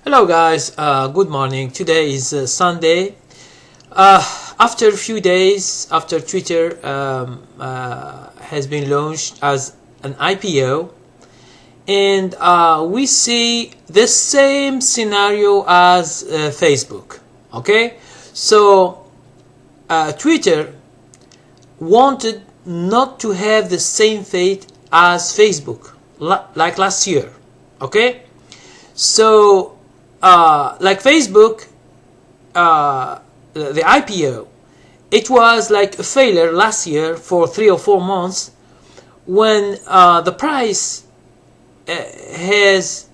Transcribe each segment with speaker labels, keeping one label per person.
Speaker 1: Hello guys, good morning. Today is Sunday. After a few days after Twitter has been launched as an IPO, and we see the same scenario as Facebook. Okay, so Twitter wanted not to have the same fate as Facebook like last year. Okay, so like Facebook, the IPO, it was like a failure last year for 3 or 4 months when the price has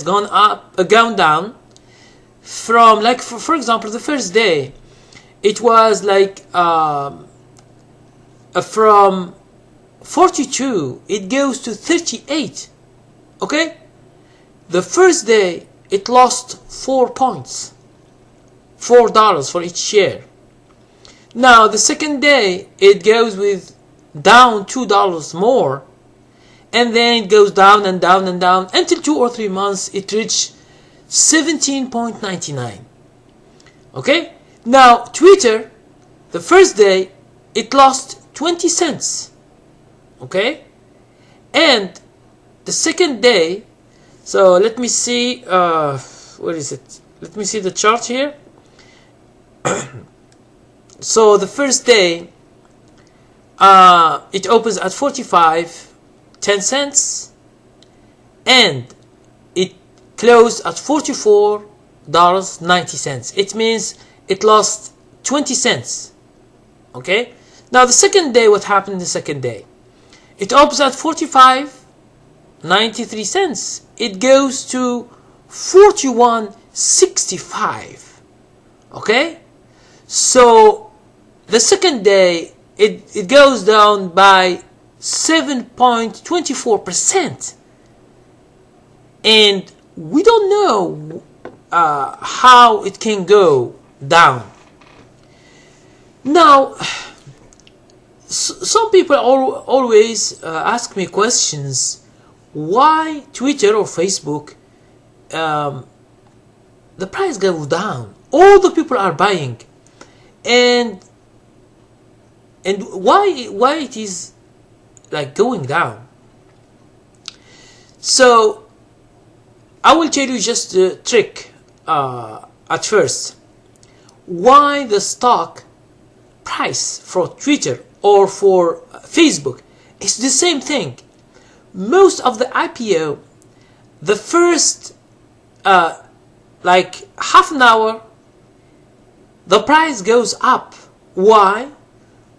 Speaker 1: gone down from, like, for example, the first day it was like from 42 it goes to 38. Okay, the first day it lost 4 points, $4 for each share. Now the second day it goes with down $2 more, and then it goes down and down and down until 2 or 3 months it reached 17.99. okay, now Twitter, the first day it lost 20 cents. Okay, and the second day, so let me see, where is it? Let me see the chart here. So the first day it opens at 45.10 cents and it closed at $44.90. It means it lost 20 cents. Okay, now the second day, what happened the second day? It opens at 45.93 cents. It goes to 41.65. Okay, so the second day it goes down by 7.24%, and we don't know how it can go down. Now some people always ask me questions, why Twitter or Facebook the price goes down, all the people are buying, and why it is like going down. So I will tell you just a trick at first, why the stock price for Twitter or for Facebook is the same thing. Most of the IPO, the first like half an hour, the price goes up. Why?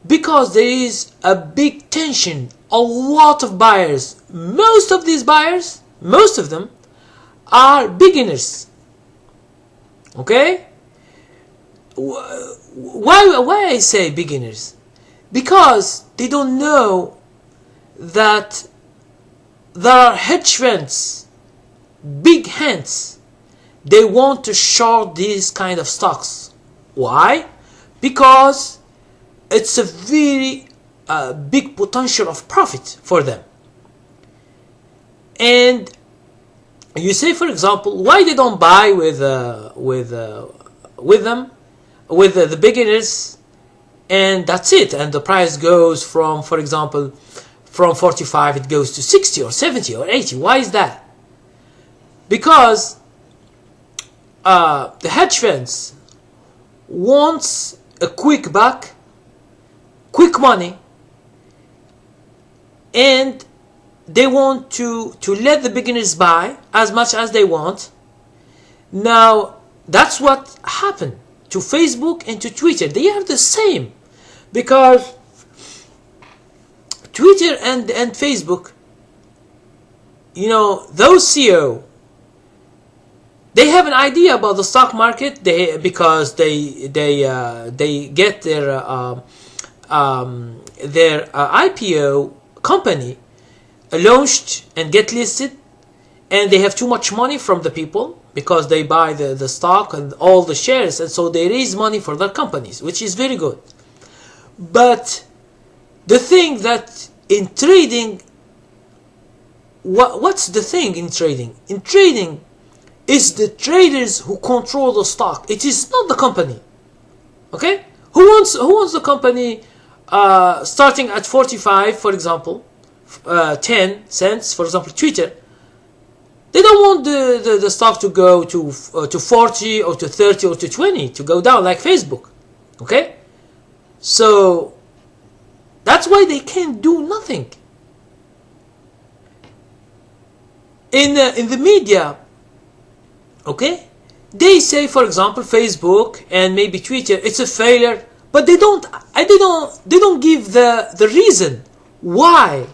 Speaker 1: Because there is a big tension, a lot of buyers. Most of these buyers, most of them are beginners. Okay, why I say beginners? Because they don't know that there are hedge funds, big hands, they want to short these kind of stocks. Why? Because it's a very big potential of profit for them. And you say, for example, why they don't buy with the beginners, and that's it, and the price goes from, for example, from 45 it goes to 60 or 70 or 80. Why is that? Because the hedge funds wants a quick buck, quick money, and they want to let the beginners buy as much as they want. Now that's what happened to Facebook and to Twitter. They are the same, because Twitter and Facebook, you know, those CEO, they have an idea about the stock market. Because they get their IPO company launched and get listed, and they have too much money from the people because they buy the stock and all the shares, and so they raise money for their companies, which is very good. But the thing that in trading what's the thing in trading? In trading, it's the traders who control the stock. It is not the company. Okay? Who wants the company starting at 45, for example, 10 cents, for example, Twitter? They don't want the stock to go to 40 or to 30 or to 20, to go down like Facebook. Okay? So that's why they can't do nothing. In the media, okay, they say, for example, Facebook and maybe Twitter, it's a failure, but they don't give the reason why.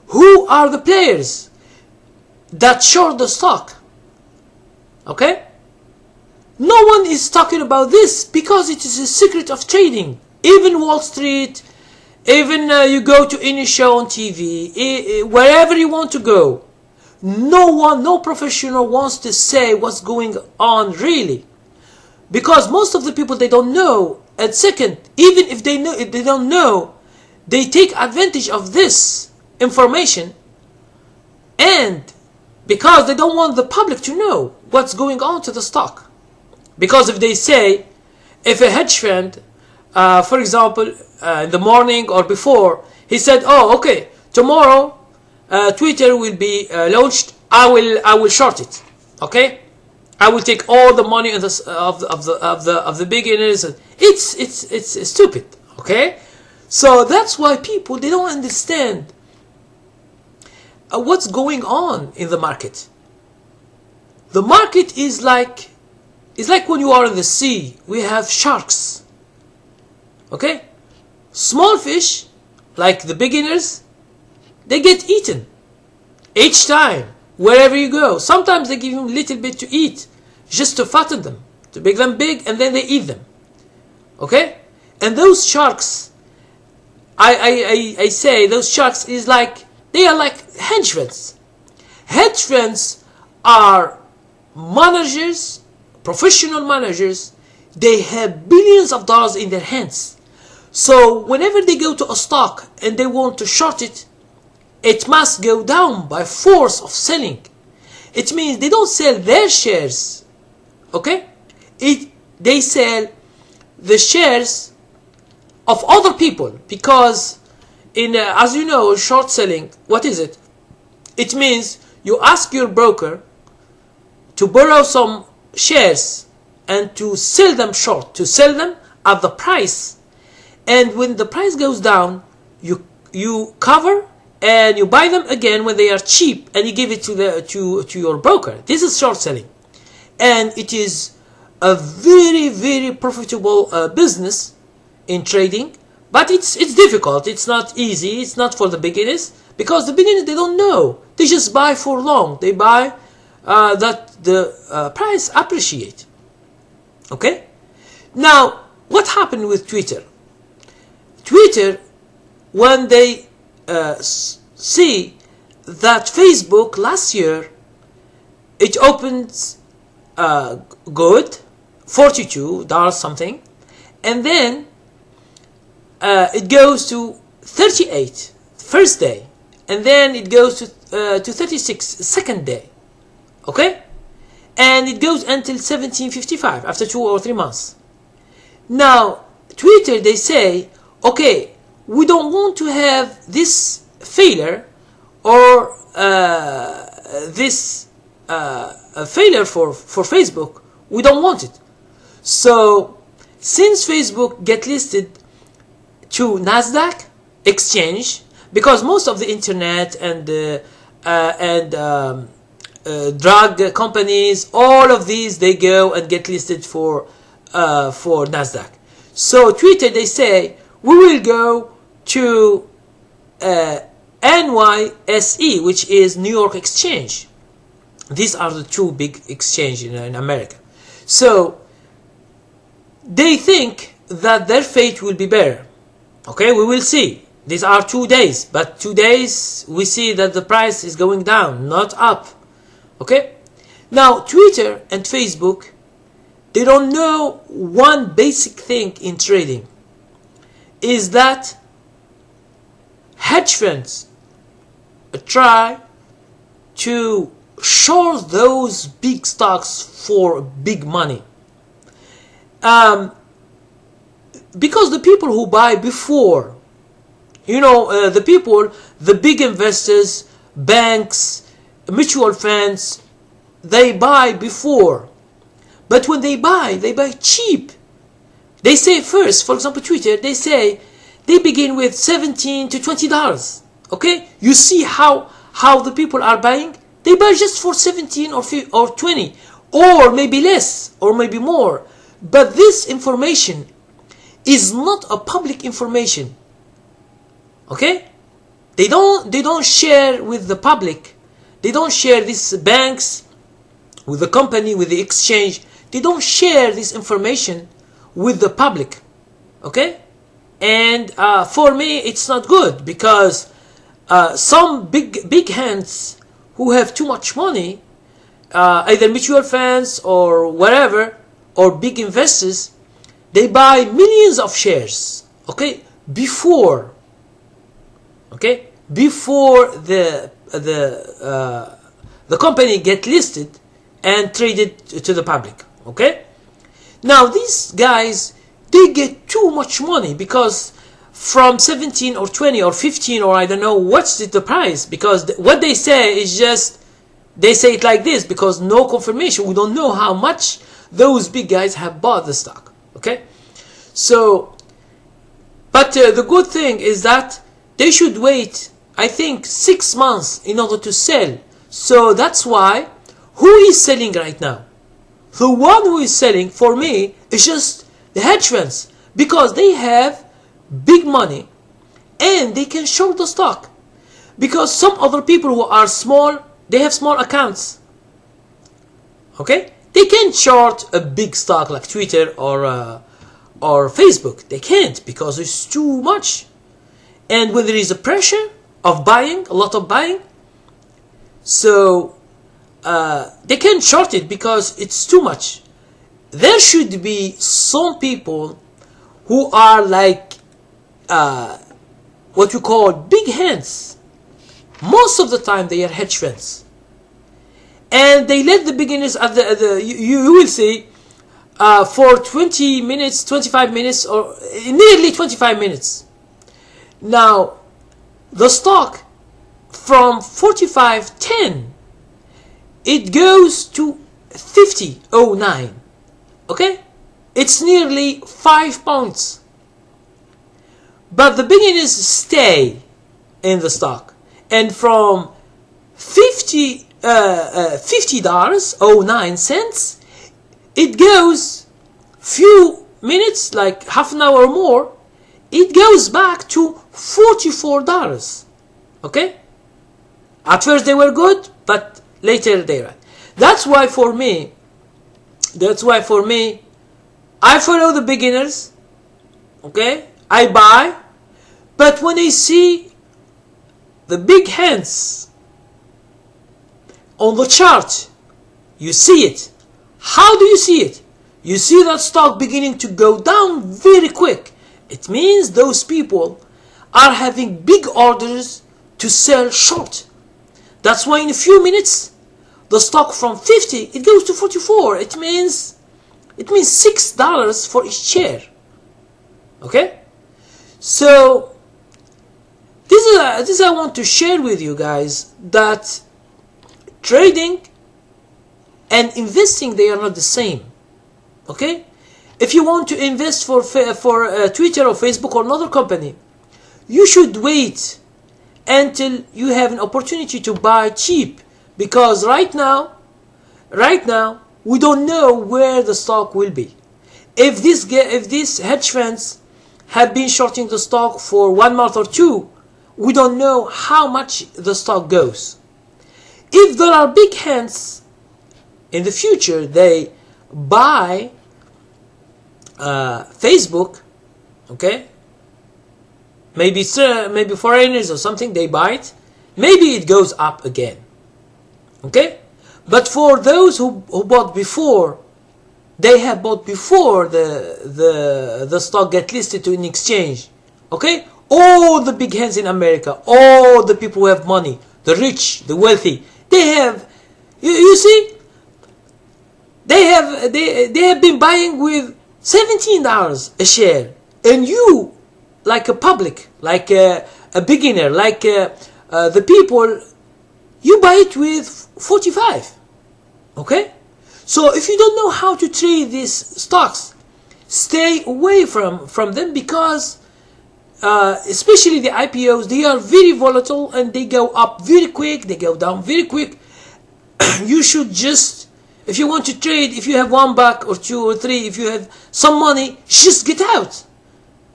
Speaker 1: Who are the players that short the stock? Okay? No one is talking about this because it is a secret of trading. Even Wall Street, even you go to any show on TV, wherever you want to go, no professional wants to say what's going on really, because most of the people, they don't know. And second, even if they know, if they don't know, they take advantage of this information, and because they don't want the public to know what's going on to the stock. Because if they say, if a hedge fund, for example, in the morning or before, he said, oh, okay, tomorrow Twitter will be launched, I will short it. Okay, I will take all the money of the beginners. It's stupid. Okay, so that's why people, they don't understand what's going on in the market. The market is like, it's like when you are in the sea, we have sharks. Okay, small fish, like the beginners, they get eaten each time, wherever you go. Sometimes they give them a little bit to eat, just to fatten them, to make them big, and then they eat them. Okay? And those sharks, I say, those sharks is like, they are like hedge funds. Hedge funds are managers, professional managers. They have billions of dollars in their hands. So whenever they go to a stock and they want to short it, it must go down by force of selling. It means they don't sell their shares. Okay? They sell the shares of other people, because in as you know, short selling, what is it? It means you ask your broker to borrow some shares and to sell them short, to sell them at the price, and when the price goes down, you cover and you buy them again when they are cheap, and you give it to your broker. This is short selling, and it is a very, very profitable business in trading. But it's difficult. It's not easy. It's not for the beginners, because the beginners, they don't know. They just buy for long. They buy that the price appreciate. Okay. Now, what happened with Twitter? Twitter, when they see that Facebook last year, it opens good, $42 something, and then it goes to 38 first day, and then it goes to 36 second day. Okay, and it goes until 1755 after 2 or 3 months. Now Twitter, they say, okay, we don't want to have this failure, or this failure for Facebook. We don't want it. So since Facebook get listed to NASDAQ exchange, because most of the internet and drug companies, all of these, they go and get listed for NASDAQ. So Twitter, they say, we will go to NYSE, which is New York Exchange. These are the two big exchanges in America. So they think that their fate will be better. Okay, we will see. These are 2 days, but 2 days we see that the price is going down, not up. Okay, now Twitter and Facebook, they don't know one basic thing in trading, is that hedge funds try to short those big stocks for big money. Because the people who buy before, the big investors, banks, mutual funds, they buy before. But when they buy cheap. They say first, for example, Twitter, they say they begin with $17 to $20. Okay? You see how the people are buying? They buy just for 17 or 20, or maybe less, or maybe more. But this information is not a public information. Okay? They don't share with the public. They don't share these banks with the company, with the exchange. They don't share this information with the public. Okay? And for me, it's not good, because some big hands who have too much money, either mutual funds or whatever, or big investors, they buy millions of shares, okay, before the company get listed and traded to the public. Okay, now these guys, they get too much money, because from 17 or 20 or 15, or I don't know what's the price, because what they say is just, they say it like this, because no confirmation. We don't know how much those big guys have bought the stock. Okay, so, but the good thing is that they should wait, I think, 6 months in order to sell. So that's why, who is selling right now? The one who is selling, for me, is just the hedge funds, because they have big money and they can short the stock. Because some other people who are small, they have small accounts. Okay, they can't short a big stock like Twitter or Facebook. They can't, because it's too much. And when there is a pressure of buying, a lot of buying, so they can't short it because it's too much. There should be some people who are like what you call big hands. Most of the time they are hedge funds, and they let the beginners at you will see for 20 minutes, 25 minutes, or nearly 25 minutes. Now the stock from 45.10, it goes to 50.09. Okay, it's nearly 5 points. But the beginners stay in the stock, and from $50.09, it goes few minutes, like half an hour or more, it goes back to $44. Okay, at first they were good, but later they were. That's why for me, I follow the beginners. Okay, I buy, but when I see the big hands on the chart, you see it. How do you see it? You see that stock beginning to go down very quick. It means those people are having big orders to sell short. That's why in a few minutes the stock from 50, it goes to 44. It means $6 for each share. Okay, so this I want to share with you guys, that trading and investing, they are not the same. Okay, if you want to invest for Twitter or Facebook or another company, you should wait until you have an opportunity to buy cheap, because right now we don't know where the stock will be. If these hedge funds have been shorting the stock for 1 month or two, we don't know how much the stock goes. If there are big hands in the future, they buy Facebook, okay, maybe foreigners or something, they buy it, maybe it goes up again. Okay, but for those who bought before, they have bought before the stock get listed to an exchange. Okay, all the big hands in America, all the people who have money, the rich, the wealthy, They have, you see, they have been buying with $17 a share, and you, like a public, like a beginner, like the people, you buy it with 45. Okay, so if you don't know how to trade these stocks, stay away from them, because especially the IPOs, they are very volatile and they go up very quick, they go down very quick. You should just, if you want to trade, if you have $1 or 2 or 3, if you have some money, just get out,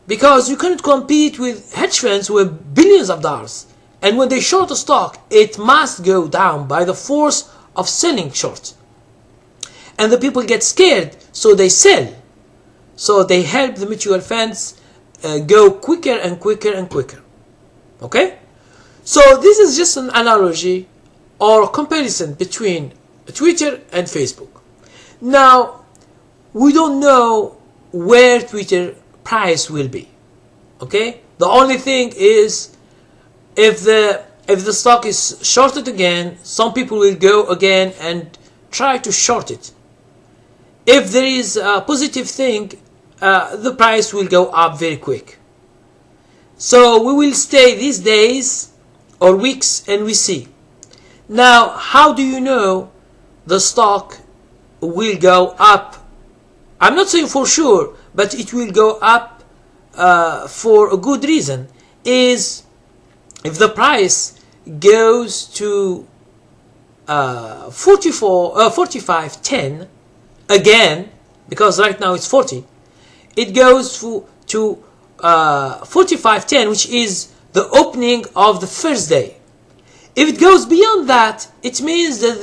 Speaker 1: because you cannot compete with hedge funds with billions of dollars. And when they short a stock, it must go down by the force of selling short, and the people get scared, so they sell. So they help the mutual funds go quicker and quicker and quicker. Okay, so this is just an analogy or comparison between Twitter and Facebook. Now, we don't know where Twitter price will be. Okay, the only thing is, if the stock is shorted again, some people will go again and try to short it. If there is a positive thing, the price will go up very quick. So we will stay these days or weeks and we see. Now, how do you know the stock will go up? I'm not saying for sure, but it will go up for a good reason. Is if the price goes to 45.10 again, because right now it's 40, it goes to 45.10, which is the opening of the first day. If it goes beyond that, it means that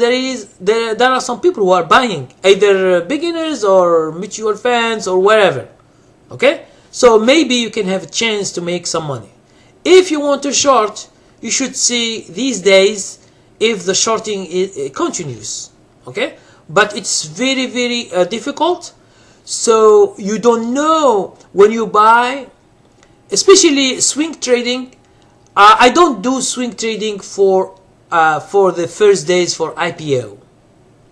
Speaker 1: there are some people who are buying, either beginners or mutual funds or wherever. Okay, so maybe you can have a chance to make some money. If you want to short, you should see these days if the shorting continues. Okay, but it's very, very difficult. So you don't know when you buy, especially swing trading. I don't do swing trading for the first days for IPO.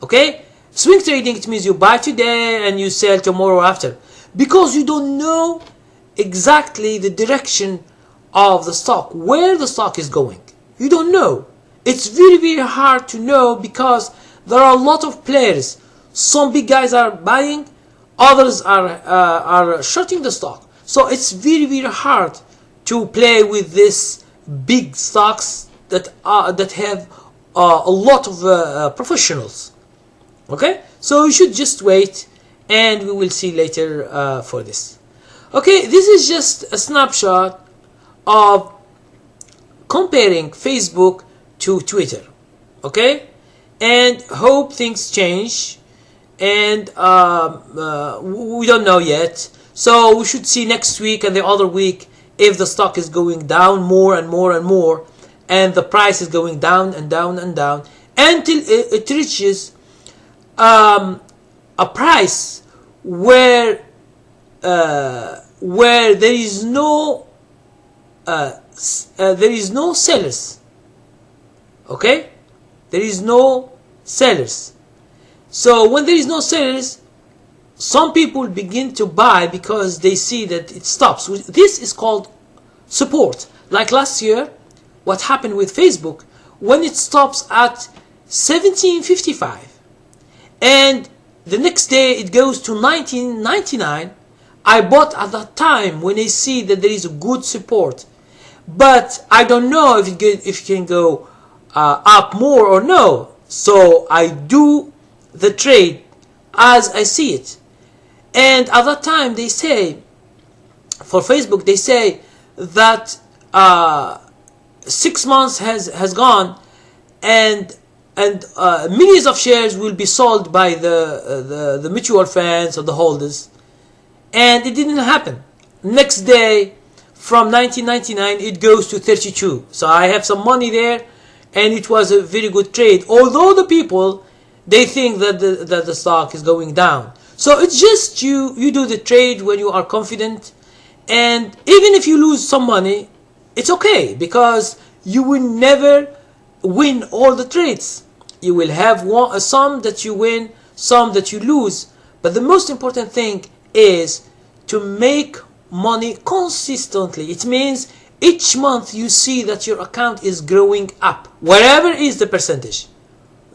Speaker 1: Okay, swing trading, it means you buy today and you sell tomorrow after, because you don't know exactly the direction of the stock, where the stock is going. You don't know. It's very, very hard to know, because there are a lot of players. Some big guys are buying, others are shorting the stock. So it's very, very hard to play with this big stocks that have a lot of professionals. Okay, so you should just wait, and we will see later for this. Okay, this is just a snapshot of comparing Facebook to Twitter. Okay, and hope things change, and we don't know yet. So we should see next week and the other week if the stock is going down more and more and more, and the price is going down and down and down until it reaches a price where there is no sellers. Okay, there is no sellers. So when there is no sellers, some people begin to buy because they see that it stops. This is called support. Like last year, what happened with Facebook, when it stops at 17.55 and the next day it goes to 19.99, I bought at that time when I see that there is a good support. But I don't know if it can go up more or no. So I do the trade as I see it. And at that time they say, for Facebook, they say that 6 months has gone, and millions of shares will be sold by the mutual funds or the holders, and it didn't happen. Next day, from 1999, it goes to 32. So I have some money there, and it was a very good trade. Although the people, they think that the stock is going down. So it's just you do the trade when you are confident, and even if you lose some money, it's okay, because you will never win all the trades. You will have some that you win, some that you lose. But the most important thing is to make money consistently. It means each month you see that your account is growing up, whatever is the percentage.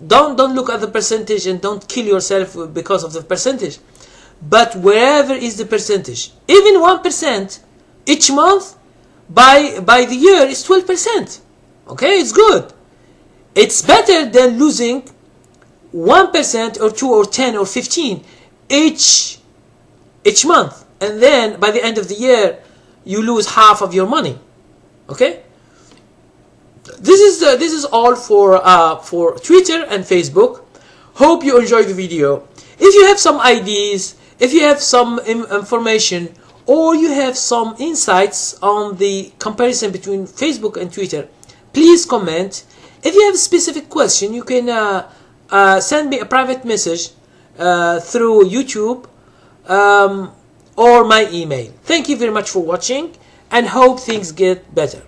Speaker 1: Don't look at the percentage and don't kill yourself because of the percentage. But wherever is the percentage, even 1% each month, by the year is 12%. Okay, it's good. It's better than losing 1% or 2 or 10 or 15 each month, and then by the end of the year you lose half of your money. Okay, this is all for Twitter and Facebook. Hope you enjoyed the video. If you have some ideas, if you have some information, or you have some insights on the comparison between Facebook and Twitter, please comment. If you have a specific question, you can send me a private message through YouTube or my email. Thank you very much for watching, and hope things get better.